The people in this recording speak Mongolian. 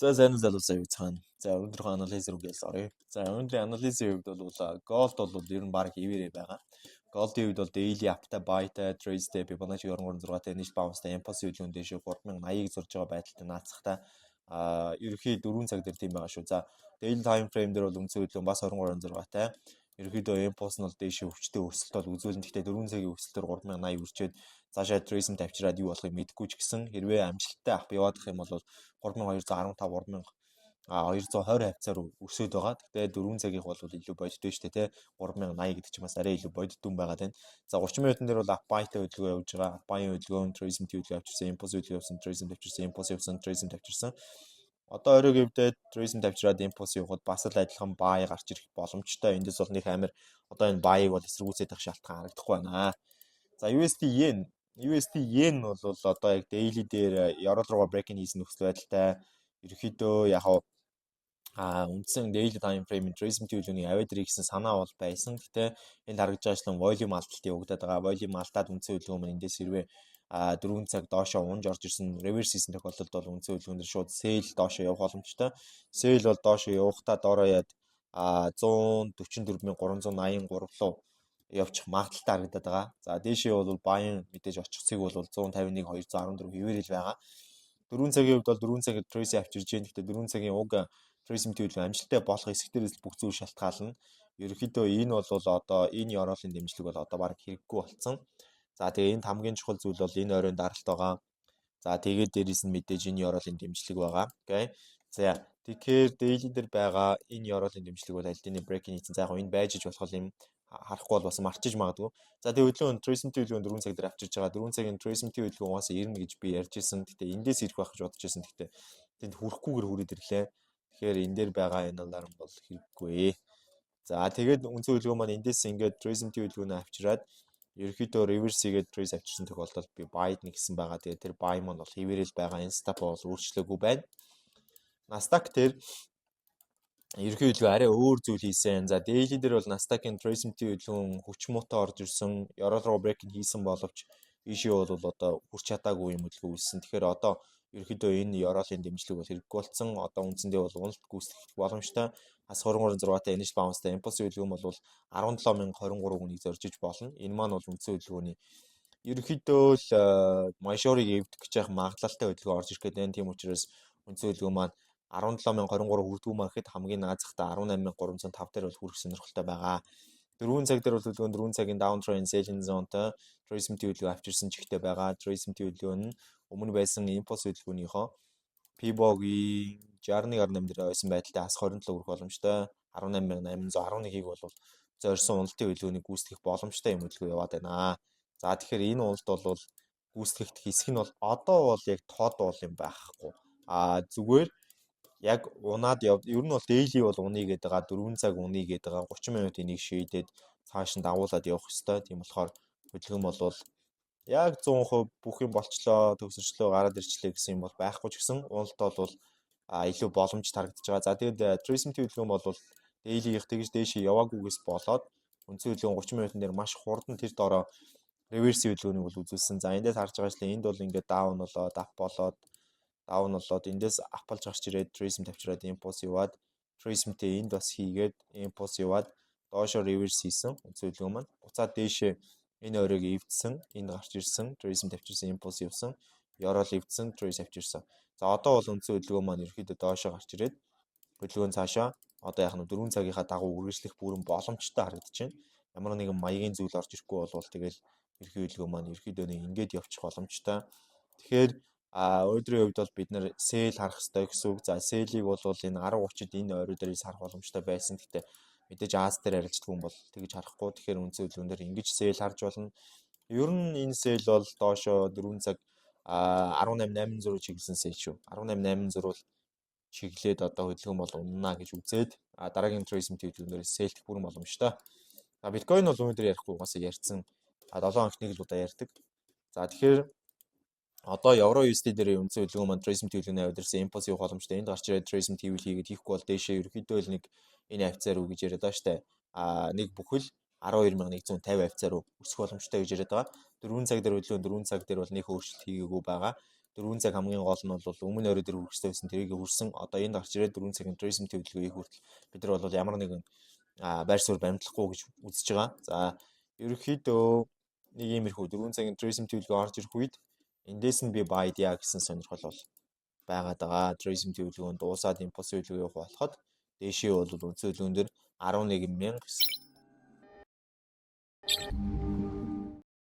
За сайн уу залуусаа юу цаана. За өнөөдрийнхөө анализ рүү гээл оръё. За өнөөдрийн анализийн хувьд бол голд бол ер нь баг хэвээрээ байгаа. Голдын хувьд бол daily аптай, buyтай, tradeтэй, Fibonacci 2336-тай, niche bounce-тай, impulse хөдөлгөөн дэше 3080-ыг зурж байгаа байдалтай наацхтай ерөнхий 4 цаг дээр тийм байгаа шүү. За daily time frame дээр бол үндсэн хөдөлгөөн бас 2336-тай. Ерөнхийдөө impulse нь бол дэше өвчтөй өсөлт бол үзүүлэн. Гэхдээ 4 цагийн өсөлтөөр 3080 үрчээд цаашаа трейсм тавьчираад юу болохыг мэдэхгүй ч гэсэн хэрвээ амжилттай авах яваадах юм бол 3215 3220 хавцаар өсөд байгаа. Тэгтээ 4 цагийнх бол илүү бодиттой шүү дээ, тэ. 3080 гэдэг чинь бас арай илүү бодиттой байгаад байна. За 30 минутын дээр бол апбайтай хөдөлгөөн явж байгаа. Апбайын хөдөлгөөн трейсм хөдөлгөөн авчирсан, импульс хөдөлгөөн явсан, трейсм тавьчирсан, импульс явсан, трейсм тавьчирсан. Одоо оройн хэвдээ трейсм тавьчираад импульс явахад бас л адилхан бай гарч ирэх боломжтой. Эндээс бол нэг амир одоо энэ байыг бол эсэргүүцээд авах шалтгаан харагдахгүй байна. За USD yen бол одоо яг daily дээр Euro руу break-in хийсэн нөхцөл байдалтай. Ерөнхийдөө яг үндсэн daily time frame tracing төлөвлөгийн авиадрыг гэсэн санаа бол байсан. Гэхдээ энд харагдж байгачлан volume алдлт явагдаад байгаа. Volume алдаад үндсэн хөдөлгөөн маань эндээс хэрвээ 4 цаг доошоо унж орж ирсэн reverse хийсэн тохиолдолд бол үндсэн хөдөлгөөнөөр шууд sell доошоо явах боломжтой. Sell бол доошоо явахдаа доороо яад 144383 руу явчих магадaltaй харагдаад байгаа. За дээшээ бол buying мэдээж очих цэг бол 151 214 хэвээрэл байгаа. 4 цагийн хувьд бол 4 цагт trace авчирж जैन. Гэхдээ 4 цагийн уг tracing төлөв амжилттай болох эсрэгтэрээс бүх зүйл шалтгаална. Ерөнхийдөө энэ бол одоо энэ Euroлийн дэмжлэг бол одоо баг хэрэггүй болсон. За тэгээ энд хамгийн чухал зүйл бол энэ оройн даралт байгаа. За тэгээд дээрээс нь мэдээж энэ Euroлийн дэмжлэг байгаа. Окей. За тэгэхээр daily дээр байгаа энэ Euroлийн дэмжлэг бол аль дийний break-in хийсэн. За яг энэ байж иж болох юм харахгүй бол бас марчиж магадгүй. За тэгээ хөдөлгөөн tracing төлөвлөгөө 4 цаг дээр авчирж байгаа. 4 цагийн tracing төлөвлөгөө угаасаа ирнэ гэж би ярьж ирсэн. Гэтэ эндээс ирэх байх гэж бодож ирсэн. Гэтэ тэнд хүрэхгүйгээр хүрээд ирлээ. Тэгэхээр энэ дээр байгаа энэ аларм бол хэрэггүй. За тэгээд үндсэн хөдөлгөөн маань эндээс ингээд tracing төлөвлөгөөнөө авчираад ерөнхийдөө reverse хийгээд trace авчирсан тохиолдолд би buy нэгсэн байгаа. Тэгээд тэр buy маань бол хэвээрэл байгаа. Энэ stop бол өөрчлөөгүй байна. Nasdaq дээр ерөнхийдөө арай өөр зүйл хийсэн. За daily дээр бол Nasdaq-ийн tracing төлөвлөгөөн хүч муутай орж ирсэн. Euro руу break-in хийсэн боловч ийшээ бол одоо хүрч чадаагүй юм хөдөлгөөн үүссэн. Тэгэхээр одоо ерөнхийдөө энэ Euroлийн дэмжлэг бол хэрэггүй болсон. Одоо үндсэндээ бол уналт гүйцэтгэх боломжтой. Хас 2306-тай initial bounce-тай impulse хөдөлгөөн бол 17023 хүнийг зоржиж болно. Энэ маань бол үндсэн хөдөлгөөний ерөнхийдөө л Майшорыг эвдэх гэж яах магадлалтай хөдөлгөөн орж ирэх гэдэг. Тийм учраас үндсэн хөдөлгөөн маань 17023 хүрдгүү махад хамгийн наазахта 18305 дээр бол хүрэх сонирхолтой байгаа. 4 цаг дээр бол хөдөлгөөн 4 цагийн downtrend selling zone-той tracing төлөвлөгөө авчирсан чигтэй байгаа. Tracing төлөвлөгөө нь өмнө байсан impulse хөдөлгөөнийхөө P-bog-ийн 61.8 дээр байсан байдалтай хас 27 хүрэх боломжтой. 18811-ийг бол зорьсон уналтын хөдөлгөөнийг гүйцэтгэх боломжтой юм хөдөлгөөн яваад байна. За тэгэхээр энэ уналт бол гүйцэтгэх хэсэг нь бол одоо бол яг тод бол юм байхгүй. Зүгээр яг унаад ер нь бол daily бол уны гэдэг байгаа 4 цаг уны гэдэг байгаа 30 минутын нэг шийдээд цааш нь дагуулад явах ёстой. Тийм болохоор хөдөлгөөн бол яг 100% бүх юм болчлоо, төгсөрчлөө, гараад ирчлээ гэсэн юм бол байхгүй ч гэсэн уналт бол илүү боломж тарагдж байгаа. За тэгээд tracing хөдөлгөөн бол daily-ийнх тэгж дээшээ яваагүйгээс болоод үндсэн хөдөлгөөн 30 минутын дээр маш хурдан тэр доороо reverse хөдөлгөөнийг бол үзүүлсэн. За эндээс харж байгаа чинь энд бол ингээд down болоод up болоод down болоод эндээс апалж гарч ирээд tracing тавьчираад impulse яваад tracing-тэй энд бас хийгээд impulse яваад доошоо reverse хийсэн үндсэн хөдөлгөөн маань. Буцаад дээшээ энэ оройг эвдсэн, энэ гарч ирсэн, trace тавьчирсан, impulse явсан, Euro эвдсэн, trace авчирсан. За одоо бол үндсэн хөдөлгөөн маань ерөөхдөө доошоо гарч ирээд хөдөлгөөн цаашаа одоо яг нь 4 цагийнхаа дагуу үргэлжлэх бүрэн боломжтой харагдаж байна. Ямар нэгэн маягийн зүйл орж ирэхгүй бол тэгэл ерхий хөдөлгөөн маань ерөөхдөө нэг ингэж явчих боломжтой. Тэгэхээр өдрийн хувьд бол бид нэр sell харах хэрэгтэй гэсэн үг. За sell-ийг бол энэ 10:30-д энэ орой дээрээс харах боломжтой байсан. Гэхдээ мэдээж Аз дээр арилждаг хүн бол тэгж харахгүй. Тэгэхээр үндсэн хөдөлгөөн дээр ингэж sell харж болно. Ер нь энэ sell бол доошоо 4 цаг 18800 чиглэсэн sell шүү. 18800 бол чиглээд одоо хөдөлгөөн бол унана гэж үзээд дараагийн tracing төлөвлөгөөнөөр sell гэх бүрэн боломжтой. За биткойн бол өнөөдөр ярихгүй угаасаа ярьсан. 7 хоног нэг л удаа ярьдаг. За тэгэхээр одоо Euro USD дээр үндсэн хөдөлгөөн маань tracing төлөвлөгөөний авьяарсан impulse явах боломжтой. Энд гарч ирээд tracing TVL хийгээд хийхгүй бол дээшээ ерөөхдөө л нэг энэ хавцаар үү гэж яриад байгаа штэ. Нэг бүхэл 12150 хавцаар өсөх боломжтой гэж яриад байгаа. 4 цаг дээр хөдөлгөөн 4 цаг дээр бол нэг өөрчлөлт хийгээгүй байгаа. 4 цаг хамгийн гол нь бол өмнө орой дээр хүрэх байсан тэрийг хүрсэн. Одоо энд гарч ирээд 4 цагийн туризм төлөвлөгөөийг хүртэл бид нар бол ямар нэгэн байр суурь баримтлахгүй гэж үзэж байгаа. За ерөнхийдөө нэг иймэрхүү 4 цагийн туризм төлөвлөгөө орж ирэх үед эндээс нь би buy idea гэсэн сонирхол бол байгаад байгаа. Туризм төлөвлөгөөнд дуусаад импульс төлөвлөгөө явах болоход дээшээ бол үндсэн төлөвлөгөөн дээр 11,000